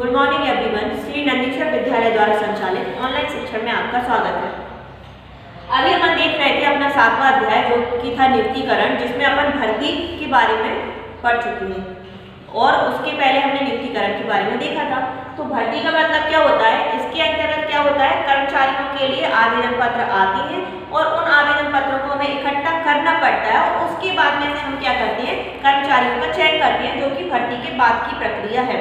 Good morning everyone. Shri Nandishwar विद्यालय द्वारा संचालित ऑनलाइन शिक्षण में आपका स्वागत है। अभी हम देख रहे थे अपना 7वां अध्याय जो कि था नियुक्तिकरण, जिसमें अपन भर्ती के बारे में पढ़ चुके हैं और उसके पहले हमने नियुक्तिकरण के बारे में देखा था। तो भर्ती का मतलब क्या होता है, इसके अंतर्गत क्या होता है, कर्मचारियों के लिए आवेदन पत्र आते हैं और उन आवेदन पत्रों को हमें इकट्ठा करना पड़ता है और उसके बाद में से हम क्या करते हैं, कर्मचारियों का चयन करते हैं, जो कि भर्ती के बाद की प्रक्रिया है।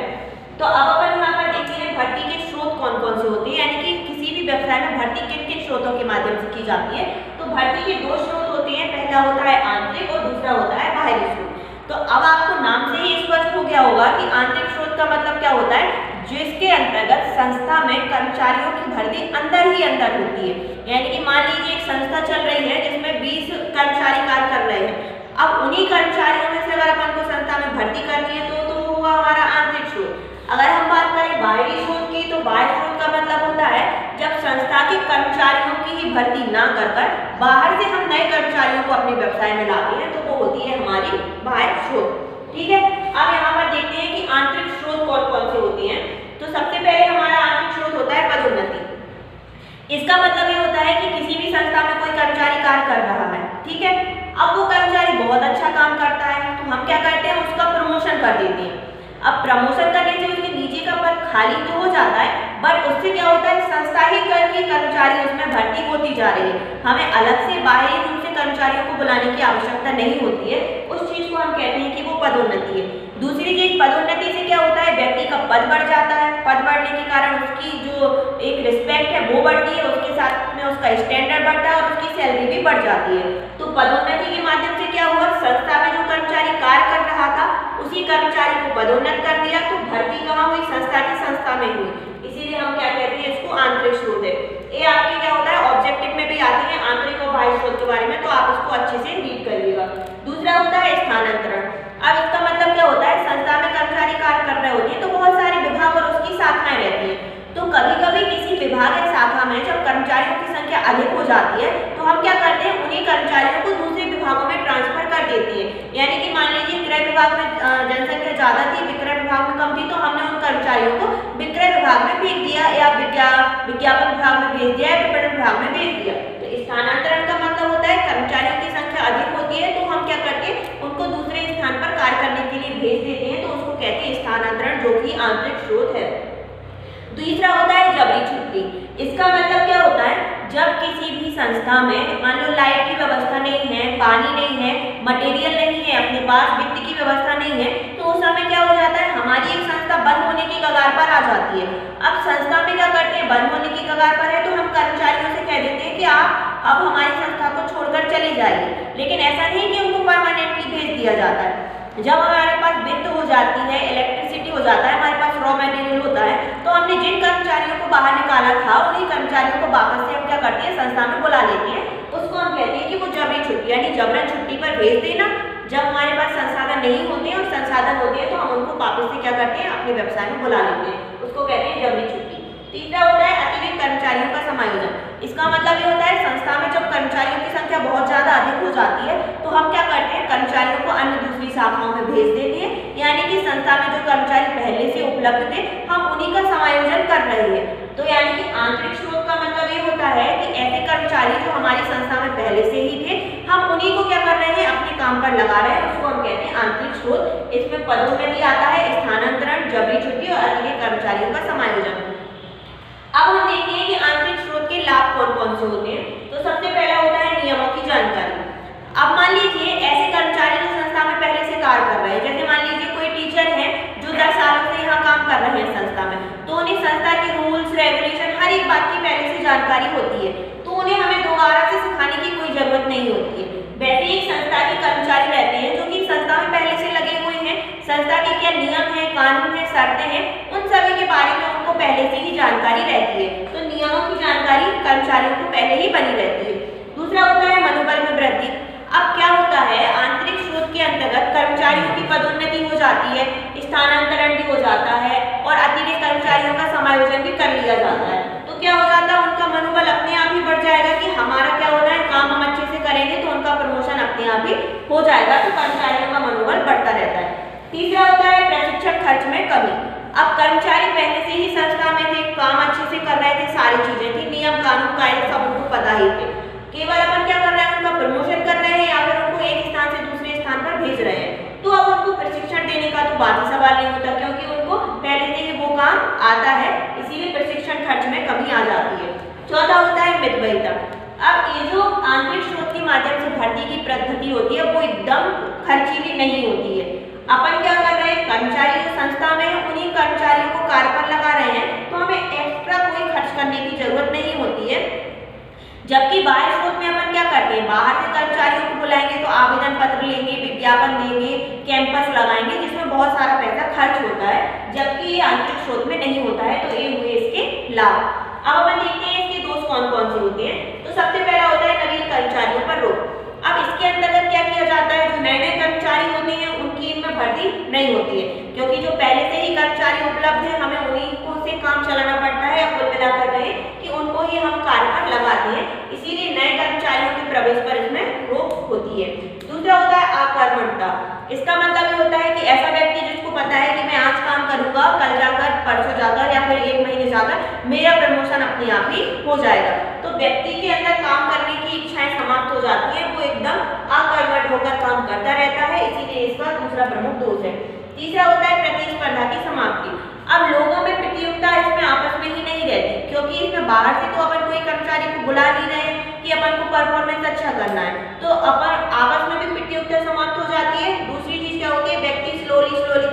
तो अब अपन यहाँ पर देखते हैं भर्ती के स्रोत कौन कौन से होते हैं, यानी कि किसी भी व्यवसाय में भर्ती किन किन स्रोतों के माध्यम से की जाती है। तो भर्ती के दो स्रोत होते हैं, पहला होता है आंतरिक और दूसरा होता है बाहरी स्रोत। तो अब आपको नाम से ही स्पष्ट हो गया होगा कि आंतरिक स्रोत का मतलब क्या होता है, जिसके अंतर्गत संस्था में कर्मचारियों की भर्ती अंदर ही अंदर होती है। यानी कि मान लीजिए एक संस्था चल रही है जिसमें 20 कर्मचारी कार्य कर रहे हैं। अब उन्हीं कर्मचारियों में से अगर अपन को संस्था में भर्ती करनी है तो वो होगा हमारा आंतरिक स्रोत। अगर हम बात करें बाहरी स्रोत की, तो बाहरी स्रोत का मतलब होता है जब संस्था के कर्मचारियों की ही भर्ती ना कर बाहर से हम नए कर्मचारियों को अपने व्यवसाय में लाते हैं, तो वो होती है हमारी बाहरी स्रोत। ठीक है, अब यहाँ पर देखते हैं कि आंतरिक स्रोत कौन कौन से होते हैं। तो सबसे पहले हमारा आंतरिक स्रोत होता है पदोन्नति। इसका मतलब ये होता है कि किसी भी संस्था में कोई कर्मचारी कार्य कर रहा है, ठीक है, अब वो कर्मचारी बहुत अच्छा काम करता है तो हम क्या करते हैं, उसका प्रमोशन कर देते हैं। अब प्रमोशन करने से उसके नीचे का पद खाली तो हो जाता है, बट उससे क्या होता है, संस्था ही करके कर्मचारी उसमें भर्ती होती जा रही है। हमें अलग से बाहरी रूप से कर्मचारियों को बुलाने की आवश्यकता नहीं होती है। उस चीज को हम कहते हैं कि वो पदोन्नति है। दूसरी चीज, पदोन्नति से क्या होता है, व्यक्ति का पद बढ़ जाता है। पद बढ़ने के कारण उसकी जो एक रिस्पेक्ट है वो बढ़ती है, उसके साथ में उसका स्टैंडर्ड बढ़ता है और उसकी सैलरी भी बढ़ जाती है। तो पदोन्नति के माध्यम से क्या हुआ, संस्था में जो कर्मचारी कार्य कर रहा था उसी कर्मचारी को पदोन्नत कर दिया, तो भर्ती कहाँ हुई, संस्था की संस्था में हुई। इसीलिए हम क्या कहते हैं, इसको आंतरिक स्रोत है। ये आपके क्या होता है, ऑब्जेक्टिव में भी आते हैं आंतरिक और बाहरी स्रोत के बारे में, तो आप इसको अच्छे से रीड करिएगा। दूसरा होता है स्थानांतरण। अब इसका मतलब क्या होता है, संस्था में कर्मचारी कार्य कर रहे होते हैं तो बहुत सारे विभाग और उसकी शाखाएं रहती हैं। तो कभी कभी किसी विभाग या शाखा में जब कर्मचारियों की संख्या अधिक हो जाती है तो हम क्या करते हैं, उन्हीं कर्मचारियों को दूसरे विभागों में ट्रांसफर कर देती है। यानी कि मान लीजिए क्रय विभाग में जनसंख्या ज्यादा थी, विक्रय विभाग में कम थी, तो हमने उन कर्मचारियों को विक्रय विभाग में भेज दिया या विज्ञापन विभाग में भेज दिया या विपणन विभाग में भेज दिया। तो स्थानांतरण का मतलब होता है कर्मचारियों की संख्या अधिक होती है तो हम क्या करते हैं, उनको दूसरे स्थान पर कार्य करने के लिए भेज देते हैं, तो उसको कहते हैं स्थानांतरण, जो कि आंतरिक स्रोत है। तीसरा होता है जबरी छुट्टी। इसका मतलब क्या होता है, जब किसी भी संस्था में मान लो लाइट की व्यवस्था नहीं है, पानी नहीं है, मटेरियल नहीं है, अपने पास वित्त की व्यवस्था नहीं है, तो उस समय क्या हो जाता है, हमारी एक संस्था बंद होने की कगार पर आ जाती है। अब संस्था में क्या करते हैं, बंद होने की कगार पर है तो हम कर्मचारियों से कह देते हैं कि आप अब हमारी संस्था को छोड़कर चले जाइए। लेकिन ऐसा नहीं कि उनको परमानेंटली भेज दिया जाता है। जब हमारे पास वित्त हो जाती है, इलेक्ट्रिसिटी हो जाता है, हमारे पास रॉ मटेरियल होता है, तो हमने जिन कर्मचारियों को बाहर निकाला था उन्हीं कर्मचारियों को वापस से हम क्या करते हैं, संस्था में बुला लेते हैं। उसको हम कहते हैं कि वो जबरी छुट्टी, यानी जबरन छुट्टी पर भेज देना। जब हमारे पास संसाधन नहीं होते हैं और संसाधन होते हैं तो हम उनको वापस से क्या करते हैं, अपने व्यवसाय में बुला लेते हैं, उसको कहते हैं जबरी छुट्टी। तीसरा होता है अतिरिक्त कर्मचारियों का समायोजन। इसका मतलब ये होता है संस्था में जब कर्मचारियों की संख्या बहुत ज्यादा अधिक हो जाती है तो हम क्या करते हैं, कर्मचारियों को अन्य दूसरी शाखाओं में भेज देते हैं। यानी कि संस्था में जो कर्मचारी पहले से उपलब्ध थे हम उन्हीं का समायोजन कर रहे हैं। तो यानी कि आंतरिक स्रोत का मतलब ये होता है कि ऐसे कर्मचारी जो हमारी संस्था में पहले से ही थे हम उन्हीं को क्या कर रहे हैं, अपने काम पर लगा रहे हैं, उसको हम कहते हैं आंतरिक स्रोत। इसमें पदोन्नति आता है, स्थानांतरण, जबरी छुट्टी और अतिरिक्त कर्मचारियों का समायोजन। अब हम देखते हैं कि आंतरिक स्रोत के लाभ कौन कौन से होते हैं। तो सबसे पहला होता है नियमों की जानकारी। अब मान लीजिए ऐसे कर्मचारी जो संस्था में पहले से कार्य कर रहे हैं, जैसे मान लीजिए कोई टीचर है जो 10 सालों से यहाँ काम कर रहे हैं संस्था में, तो उन्हें संस्था के रूल्स रेगुलेशन हर एक बात की पहले से जानकारी होती है, तो उन्हें हमें दोबारा से सिखाने की कोई जरूरत नहीं होती है। वैसे ही संस्था के कर्मचारी रहते हैं जो कि संस्था में पहले से लगे हुए हैं, संस्था के क्या नियम है, कानून है, शर्तें हैं, उन सभी के बारे में उनको पहले से ही जानकारी रहती है। तो नियमों की जानकारी कर्मचारियों को पहले ही बनी रहती है। दूसरा होता है मनोबल में वृद्धि। अब क्या होता है, आंतरिक स्रोत के अंतर्गत कर्मचारियों की पदोन्नति हो जाती है, स्थानांतरण भी हो जाता है और अतिरिक्त कर्मचारियों का समायोजन भी कर लिया जाता है। तो क्या हो जाता है, उनका मनोबल अपने आप ही बढ़ जाएगा कि हमारा क्या होना है, काम हम अच्छे से करेंगे तो उनका प्रमोशन अपने आप ही हो जाएगा, तो कर्मचारियों का मनोबल बढ़ता रहता है। तीसरा होता है प्रशिक्षण खर्च में कमी। अब कर्मचारी पहले से ही संस्था में थे, काम अच्छे से कर रहे थे, सारी चीजें थी, नियम कानून कायदे सब उनको पता ही थे। केवल अपन क्या कर रहे हैं, उनका प्रमोशन कर रहे हैं या फिर उनको एक स्थान से दूसरे स्थान पर भेज रहे हैं। तो अब उनको प्रशिक्षण देने का तो बात ही सवाल नहीं होता, क्योंकि उनको पहले से ही वो काम आता है, इसीलिए प्रशिक्षण खर्च में कमी आ जाती है। चौथा होता है मितव्ययिता। अब ये जो आंतरिक स्रोत के माध्यम से भर्ती की पद्धति होती है वो एकदम खर्चीली नहीं होती है। अपन क्या कर रहे हैं, कर्मचारी जो संस्था में है उन्हीं कर्मचारियों को कार्य पर लगा रहे हैं, तो हमें एक्स्ट्रा कोई खर्च करने की जरूरत नहीं होती है। जबकि बाह्य स्रोत में अपन क्या करते हैं, बाहर से कर्मचारियों को बुलाएंगे तो आवेदन पत्र लेंगे, विज्ञापन देंगे, कैंपस लगाएंगे, जिसमें बहुत सारा पैसा खर्च होता है, जबकि ये आंतरिक स्रोत में नहीं होता है। तो ये हुए इसके लाभ। अब अपन देखते हैं इसके दोष कौन कौन से होते हैं। तो सबसे पहला होता है नवीन कर्मचारियों पर रोक। अब इसके अंतर्गत क्या किया जाता है, जो नए नए कर्मचारी होते हैं उनकी इनमें भर्ती नहीं होती है, क्योंकि जो पहले से ही कर्मचारी उपलब्ध है हमें उन्हीं को से काम चलाना पड़ता है, या कुल मिलाकर कहें कि उनको ही हम कार्य पर लगाते हैं, इसीलिए नए कर्मचारियों के प्रवेश पर इसमें रोक होती है। दूसरा होता है आकर्मकता। इसका मतलब ये होता है कि ऐसा व्यक्ति जिसको पता है कि मैं आज काम करूंगा, कल जाकर, परसों जाकर या फिर 1 महीने जाकर मेरा प्रमोशन अपने आप ही हो जाएगा, तो व्यक्ति के अंदर काम करने की इच्छाएं समाप्त हो जाती है, वो एकदम आकर्मक होकर काम करता रहता है, इसीलिए इसका दूसरा प्रमुख दोष है। तीसरा होता है प्रतिस्पर्धा की समाप्ति। अब लोगों में प्रतियोगिता इसमें आपस में ही नहीं रहती, क्योंकि इसमें बाहर से तो अपन कोई कर्मचारी को बुला नहीं रहे कि अपन को परफॉर्मेंस अच्छा करना है, तो अपन आपस में भी प्रतियोगिता समाप्त हो जाती है। दूसरी चीज क्या होती है, व्यक्ति स्लोली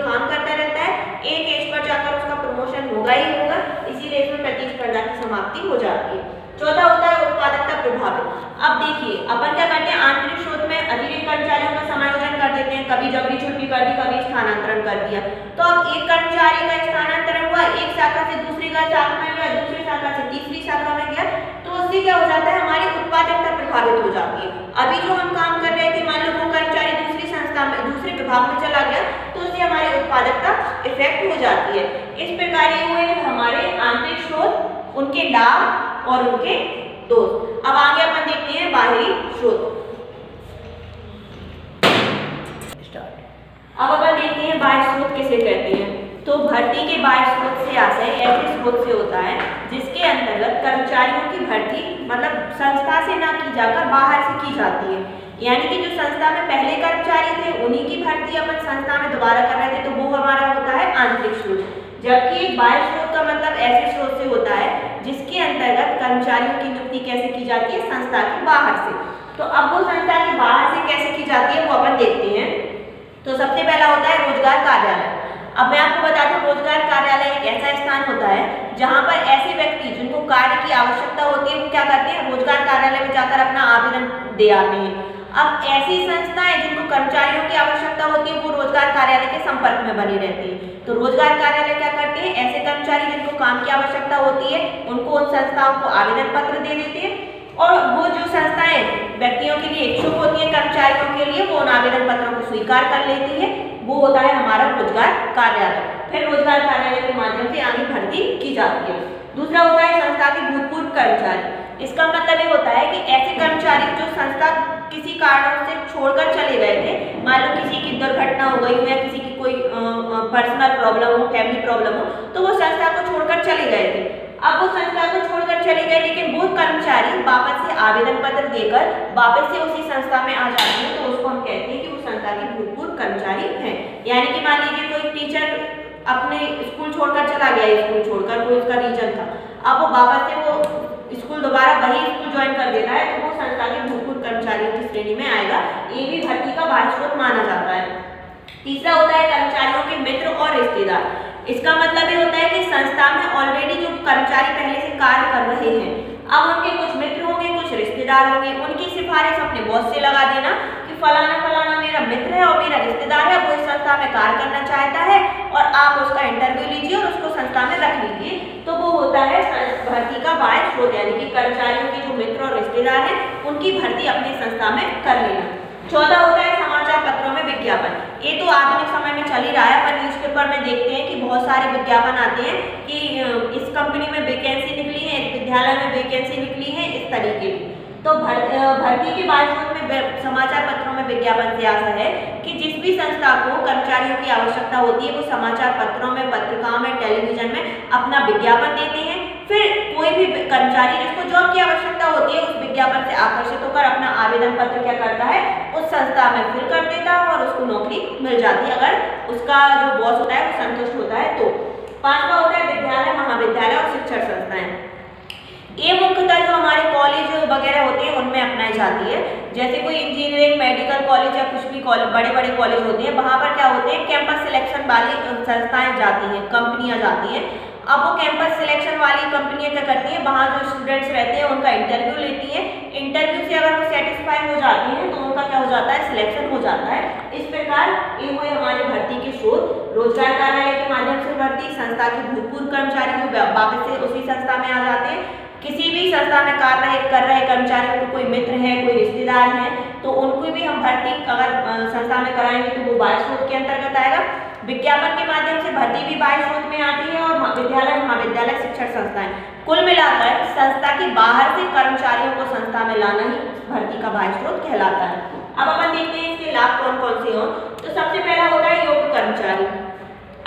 काम करता रहता है, एक एज पर जाकर उसका प्रमोशन होगा ही होगा, इसीलिए इसमें प्रतिस्पर्धा की समाप्ति हो जाती है। चौथा होता है उत्पादकता प्रभावित। अब देखिए अपन क्या करते हैं, आंतरिक स्रोत में अतिरिक्त कर्मचारियों का समायोजन कर देते हैं, कभी जबरी छुट्टी कर दी, कभी स्थानांतरण कर दिया, तो अब एक कर्मचारी का स्थानांतरण हुआ, एक शाखा से दूसरी शाखा में गया, दूसरी शाखा से तीसरी शाखा में गया, तो उससे क्या हो जाता है, हमारी उत्पादकता प्रभावित हो जाती है। अभी जो हम काम कर रहे थे, मान लो वो कर्मचारी दूसरी संस्था में, दूसरे विभाग में चला गया, तो उससे हमारी उत्पादकता इफेक्ट हो जाती है। इस प्रकार ये हुए हमारे आंतरिक स्रोत, उनके लाभ और उनके दोष। अब आगे अपन देखते हैं बाहरी स्रोत। अब अपन देखते हैं बाह्य स्रोत किसे कहते हैं। तो भर्ती के बाह्य स्रोत से आशय ऐसे स्रोत से होता है जिसके अंतर्गत कर्मचारियों की भर्ती मतलब संस्था से ना की जाकर बाहर से की जाती है, यानी कि जो संस्था में पहले कर्मचारी थे उन्हीं की भर्ती अपन संस्था में दोबारा कर रहे थे, तो वो हमारा होता है आंतरिक स्रोत। जबकि बाह्य स्रोत का मतलब ऐसे स्रोत से होता है जिसके अंतर्गत कर्मचारियों की नियुक्ति कैसे की जाती है, संस्था के बाहर से। तो अब वो संस्था के बाहर से कैसे की जाती है वो अपन देखते हैं। तो सबसे पहला होता है रोजगार कार्यालय। अब मैं आपको बता दूं, रोजगार कार्यालय एक ऐसा स्थान होता है जहां पर ऐसे व्यक्ति जिनको कार्य की आवश्यकता होती है वो क्या करते हैं, रोजगार कार्यालय में जाकर अपना आवेदन दे आते हैं। अब ऐसी संस्थाएं जिनको कर्मचारियों की आवश्यकता होती है वो रोजगार कार्यालय के संपर्क में बनी रहती है। तो रोजगार कार्यालय क्या करते हैं, ऐसे कर्मचारी जिनको काम की आवश्यकता होती है उनको उन संस्थाओं को आवेदन पत्र दे देते हैं, और वो जो संस्थाएं व्यक्तियों के लिए इच्छुक होती है कर्मचारियों के लिए, वो उन आवेदन पत्रों को स्वीकार कर लेती है। वो होता है हमारा रोजगार कार्यालय। फिर रोजगार कार्यालय के माध्यम से आगे भर्ती की जाती है। दूसरा होता है संस्था के भूतपूर्व कर्मचारी। इसका मतलब ये होता है कि ऐसे कर्मचारी जो संस्था किसी कारणों से छोड़कर चले गए थे, मान लो किसी की दुर्घटना हो गई हो या किसी की कोई पर्सनल प्रॉब्लम हो, फैमिली प्रॉब्लम हो, तो वो संस्था को छोड़कर चले गए थे। अब वो संस्था को छोड़कर चले गए, लेकिन वो कर्मचारी वापस से आवेदन पत्र देकर वापस से उसी संस्था में आ जाते हैं, तो उसको हम कहते हैं कि वो संस्था के भूतपूर्व कर्मचारी हैं। यानी कि मान लीजिए कोई टीचर अपने स्कूल छोड़कर चला गया, स्कूल छोड़कर कोई उसका रीजन था, अब वो वापस से वो स्कूल दोबारा वही स्कूल ज्वाइन कर देता है, तो वो संस्था के भूतपूर्व कर्मचारियों की श्रेणी में आएगा। ये भी भर्ती का बाह्य स्रोत माना जाता है। तीसरा होता है कर्मचारियों के मित्र और रिश्तेदार। इसका मतलब ये होता है कि संस्था में ऑलरेडी जो कर्मचारी पहले से कार्य कर रहे हैं, अब उनके कुछ मित्र होंगे, कुछ रिश्तेदार होंगे, उनकी सिफारिश अपने बॉस से लगा देना कि फलाना फलाना मेरा मित्र है और मेरा रिश्तेदार है, वो इस संस्था में कार्य करना चाहता है और आप उसका इंटरव्यू लीजिए और उसको संस्था में रख लीजिए। तो वो होता है भर्ती का बाह्य स्रोत, यानी कि कर्मचारियों के जो मित्र और रिश्तेदार हैं उनकी भर्ती अपनी संस्था में कर लेना। चौथा होता है समाचार पत्रों में विज्ञापन। ये तो आधुनिक समय में चल ही रहा है, पर न्यूज़पेपर में देखते हैं कि बहुत सारे विज्ञापन आते हैं कि इस कंपनी में वैकेंसी निकली है, इस विद्यालय में वैकेंसी निकली है, इस तरीके की। तो भर्ती के बाह्य स्रोत में समाचार पत्रों में विज्ञापन से आशा है कि जिस भी संस्था को कर्मचारियों की आवश्यकता होती है वो समाचार पत्रों में, पत्रिकाओं में, टेलीविजन में अपना विज्ञापन देते हैं। फिर कोई भी कर्मचारी जिसको जॉब की आवश्यकता होती है उस विज्ञापन से आकर्षित होकर अपना आवेदन पत्र क्या करता है, उस संस्था में फिल कर देता है और उसको नौकरी मिल जाती है, अगर उसका जो बॉस होता है वो संतुष्ट होता है तो। पांचवा होता है विद्यालय, महाविद्यालय और शिक्षण संस्थाएं। ये मुख्यतः जो हमारे कॉलेज वगैरह होते हैं उनमें अपनाई जाती है। जैसे कोई इंजीनियरिंग, मेडिकल कॉलेज या कुछ भी कॉलेज, बड़े बड़े कॉलेज होते हैं, वहाँ पर क्या होते हैं, कैंपस सिलेक्शन वाली संस्थाएं जाती हैं, कंपनियां जाती हैं। अब वो कैंपस सिलेक्शन वाली कंपनियां क्या करती हैं, वहाँ जो स्टूडेंट्स रहते हैं उनका इंटरव्यू लेती हैं। इंटरव्यू से अगर वो सेटिस्फाई हो जाती हैं तो उनका क्या हो जाता है, सिलेक्शन हो जाता है। इस प्रकार ये हुए हमारे भर्ती के स्रोत। रोजगार कार्यालय के माध्यम से भर्ती, संस्था के भूतपूर्व कर्मचारी जो वापस से उसी संस्था में आ जाते हैं। किसी भी संस्था में कार्य कर रहे कर्मचारियों को कोई मित्र है, कोई रिश्तेदार है, तो उनको भी हम भर्ती अगर संस्था में कराएंगे तो वो बाह्य स्रोत के अंतर्गत आएगा। विज्ञापन के माध्यम से भर्ती भी बाह्य स्रोत में आती है। और विद्यालय, महाविद्यालय, शिक्षण संस्थाएं, कुल मिलाकर संस्था के बाहर से कर्मचारियों को संस्था में लाना ही भर्ती का बाह्य स्रोत कहलाता है। अब अपन देखते हैं इसके लाभ कौन कौन से हों। तो सबसे पहला होता है योग्य कर्मचारी।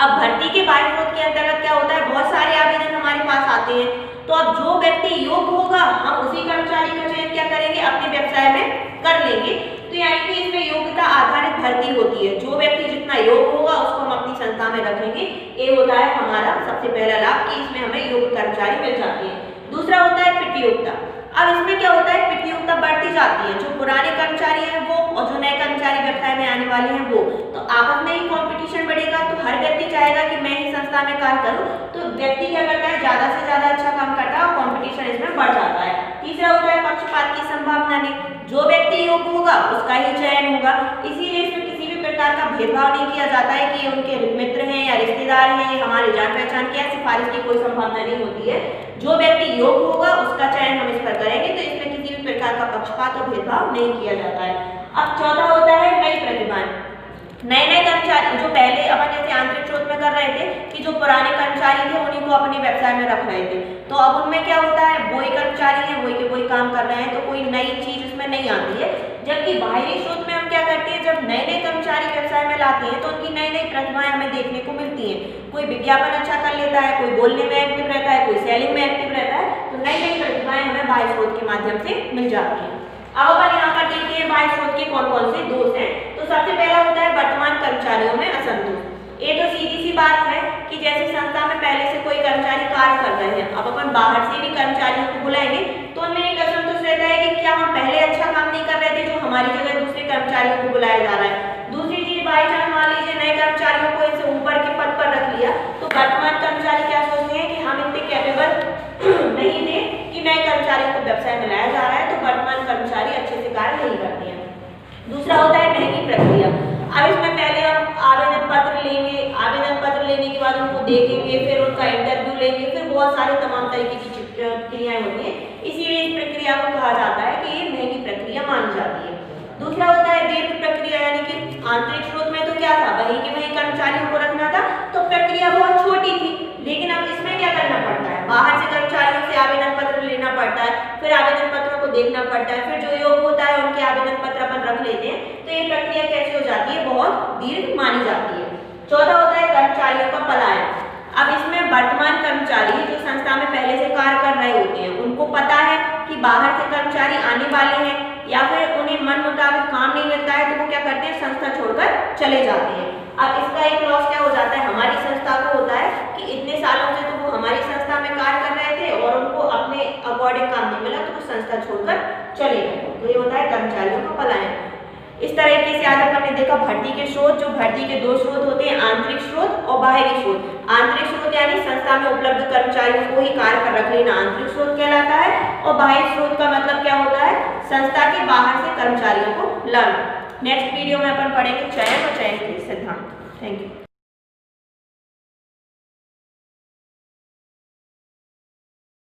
अब भर्ती के बाह्य स्रोत के अंतर्गत क्या होता है, बहुत सारे आवेदन हमारे पास आते हैं, तो अब जो व्यक्ति योग्य होगा हम उसी कर्मचारी का चयन क्या करेंगे, अपने व्यवसाय में कर लेंगे। तो यानी कि इसमें योग्यता आधारित भर्ती होती है, जो व्यक्ति जितना योग्य होगा उसको हम अपनी संस्था में रखेंगे। ये होता है हमारा सबसे पहला लाभ कि इसमें हमें योग्य कर्मचारी मिल जाती है। दूसरा होता है प्रतियोगिता। अब इसमें क्या होता है, प्रतियोगिता बढ़ती जाती है। जो पुराने कर्मचारी हैं वो और जो नए कर्मचारी व्यवसाय में आने वाले हैं वो, तो आपस में ही कंपटीशन बढ़ेगा। तो हर व्यक्ति चाहेगा कि मैं ही संस्था में कार्य करूं, तो व्यक्ति क्या करता है, ज्यादा से ज्यादा अच्छा काम करता है और कंपटीशन इसमें बढ़ जाता है। तीसरा होता है पक्षपात की संभावना नहीं, जो व्यक्ति योग्य होगा उसका ही चयन होगा, इसीलिए इसमें किसी भी प्रकार का भेदभाव नहीं किया जाता है कि उनके मित्र हैं या रिश्तेदार हैं, ये हमारे जान पहचान के, सिफारिश की कोई संभावना नहीं होती है। जो व्यक्ति योग्य होगा उसका चयन हम इस पर करेंगे, तो इसमें किसी भी प्रकार का पक्षपात और भेदभाव नहीं किया जाता है। अब चौथा होता है नई प्रतिभाएं। नए कर्मचारी जो पहले अपन जैसे आंतरिक स्रोत में कर रहे थे कि जो पुराने कर्मचारी थे उन्हीं को अपने व्यवसाय में रख रहे थे, तो अब उनमें क्या होता है, वही कर्मचारी हैं, वही के वही काम कर रहे हैं, तो कोई नई चीज उसमें नहीं आती है। जबकि बाहरी स्रोत में हम क्या करते हैं, जब नए कर्मचारी व्यवसाय में लाते हैं तो उनकी नई प्रतिभाएं हमें देखने को मिलती हैं। कोई विज्ञापन अच्छा कर लेता है, कोई बोलने में एक्टिव रहता है, कोई सेलिंग में एक्टिव रहता है, तो नई प्रतिभाएं हमें बाह्य स्रोत के माध्यम से मिल जाती हैं। अब अपन यहाँ पर देखते हैं बाह्य स्रोत के कौन कौन से दोष हैं। तो सबसे पहला होता है वर्तमान कर्मचारियों में असंतोष। ये तो सीधी सी बात है कि जैसे संस्था में पहले से कोई कर्मचारी कार्य कर रहे हैं, अब अपन बाहर से भी कर्मचारियों को बुलाएंगे तो उनमें एक असंतोष रहता है कि क्या हम पहले अच्छा काम नहीं कर रहे थे जो हमारी जगह दूसरे कर्मचारियों को बुलाया जा रहा है। दूसरी चीज, बाई चांस मान लीजिए नए कर्मचारियों को इनसे ऊपर के पद पर रख लिया, तो वर्तमान कर्मचारी क्या सोचते हैं कि हम इतने कैपेबल नहीं थे कि नए कर्मचारियों को व्यवसाय में लाया जा रहा है, तो वर्तमान कर्मचारी अच्छे से कार्य नहीं करते हैं। दूसरा होता है महंगी प्रक्रिया। अब इसमें पहले हम आवेदन पत्र लेंगे, आवेदन पत्र लेने के बाद उनको देखेंगे, फिर उनका इंटरव्यू लेंगे, फिर बहुत सारे तमाम तरीके की क्रियाएं होती हैं, इसीलिए इस प्रक्रिया को कहा जाता है कि ये महंगी प्रक्रिया मानी जाती है। दूसरा होता है दीर्घ प्रक्रिया, यानी कि आंतरिक स्रोत में तो क्या था, वही के वही कर्मचारियों को रखना था, तो प्रक्रिया बहुत छोटी थी। लेकिन अब इसमें क्या करना पड़ता है, बाहर से कर्मचारियों से आवेदन पत्र लेना पड़ता है, फिर आवेदन पत्रों को देखना पड़ता है, फिर जो योग्य होता है उनके आवेदन पत्र अपन रख लेते हैं, तो ये प्रक्रिया कैसी हो जाती है, बहुत दीर्घ मानी जाती है। चौथा होता है कर्मचारियों का पलायन। अब इसमें वर्तमान कर्मचारी जो संस्था में पहले से कार्य कर रहे होते हैं, उनको पता है कि बाहर से कर्मचारी आने वाले हैं, या फिर उन्हें मन मुताबिक काम नहीं मिलता है, तो वो क्या करते हैं, संस्था छोड़कर चले जाते हैं। अब इसका एक लॉस क्या हो जाता है, हमारी संस्था को होता है कि इतने सालों से तो वो हमारी संस्था में कार्य कर रहे थे और उनको अपने अकॉर्डिंग काम नहीं मिला, तो वो संस्था छोड़कर चले गए। तो ये होता है कर्मचारियों का पलायन। इस तरीके से आज अपन ने देखा भर्ती के स्रोत। जो भर्ती के दो स्रोत होते हैं, आंतरिक स्रोत और बाहरी स्रोत। आंतरिक स्रोत यानी संस्था में उपलब्ध कर्मचारियों को ही कार्य पर रख लेना आंतरिक स्रोत कहलाता है, और बाहरी स्रोत का मतलब क्या होता है, संस्था के बाहर से कर्मचारियों को लाना। नेक्स्ट वीडियो में अपन पढ़ेंगे चयन और चयन के सिद्धांत। Thank you.